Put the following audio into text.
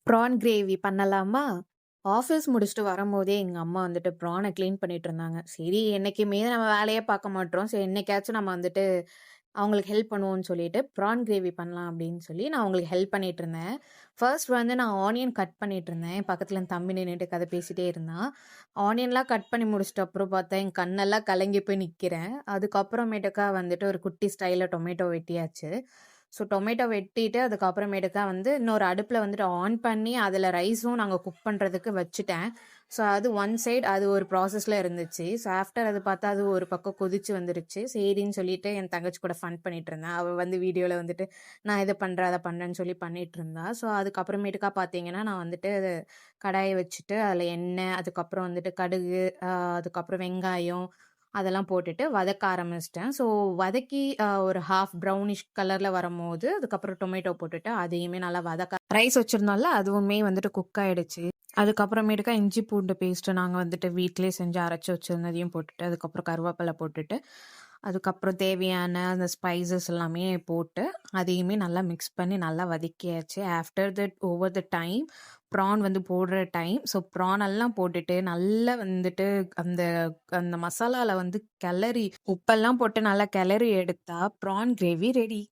Prawn gravy பண்ணலாமா? Office முடிச்சுட்டு வரும்போதே எங்க அம்மா வந்துட்டு ப்ரான கிளீன் பண்ணிட்டு இருந்தாங்க. சரி என்னைக்குமே நம்ம வேலையே பார்க்க மாட்றோம். சரி என்னைக்காச்சும் நம்ம வந்துட்டு அவங்களுக்கு ஹெல்ப் பண்ணுவோம்ன்னு சொல்லிட்டு, ப்ரான் கிரேவி பண்ணலாம் அப்படின்னு சொல்லி நான் அவங்களுக்கு ஹெல்ப் பண்ணிட்டு இருந்தேன். ஃபர்ஸ்ட் வந்து நான் ஆனியன் கட் பண்ணிட்டு இருந்தேன். பக்கத்துல என் தம்பி நின்னுட்டு கதை பேசிட்டே இருந்தான். ஆனியன்லாம் கட் பண்ணி முடிச்சுட்ட அப்புறம் பார்த்தா, என் கண்ணெல்லாம் கலங்கி போய் நிக்கிறேன். அதுக்கப்புறமேட்டுக்கா வந்துட்டு ஒரு குட்டி ஸ்டைல்ல டொமேட்டோ வெட்டியாச்சு. ஸோ டொமேட்டோ வெட்டிட்டு அதுக்கப்புறமேட்டுக்கா வந்து இன்னொரு அடுப்புல வந்துட்டு ஆன் பண்ணி, அதுல ரைஸும் நாங்க குக் பண்றதுக்கு வச்சுட்டேன். ஸோ அது ஒன் சைட் அது ஒரு ப்ராசஸ்ல இருந்துச்சு. ஸோ ஆஃப்டர் அது பார்த்தா அது ஒரு பக்கம் கொதிச்சு வந்துருச்சு. சரின்னு சொல்லிட்டு என் தங்கச்சி கூட ஃபன் பண்ணிட்டு இருந்தேன். அவ வந்து வீடியோல வந்துட்டு நான் இத பண்றேன், அத பண்றேன்னு சொல்லி பண்ணிட்டு இருந்தா. ஸோ அதுக்கப்புறமேட்டுக்கா பார்த்தீங்கன்னா, நான் வந்துட்டு கடாய வச்சுட்டு அதில எண்ணெய், அதுக்கப்புறம் வந்துட்டு கடுகு, அதுக்கப்புறம் வெங்காயம் அதெல்லாம் போட்டுட்டு வதக்க ஆரம்பிச்சுட்டேன். ஸோ வதக்கி ஒரு ஹாஃப் ப்ரௌனிஷ் கலர்ல வரும்போது, அதுக்கப்புறம் டொமேட்டோ போட்டுட்டு அதையுமே நல்லா ரைஸ் வச்சிருந்தோம்ல, அதுவுமே வந்துட்டு குக் ஆயிடுச்சு. அதுக்கப்புறமேட்டுக்கா இஞ்சி பூண்டு பேஸ்ட்டு நாங்க வந்துட்டு வீட்லயே செஞ்சு அரைச்சு வச்சிருந்ததையும் போட்டுட்டு, அதுக்கப்புறம் கருவேப்பில போட்டுட்டு, அதுக்கப்புறம் தேவையான அந்த ஸ்பைசஸ் எல்லாமே போட்டு, அதையுமே நல்லா மிக்ஸ் பண்ணி நல்லா வதக்கியாச்சு. After that over the time, prawn வந்து போடுற டைம். ஸோ ப்ரான் எல்லாம் போட்டுட்டு, நல்லா வந்துட்டு அந்த அந்த மசாலால வந்து உப்பெல்லாம் போட்டு நல்லா கிளறி எடுத்தா, ப்ரான் கிரேவி ரெடி.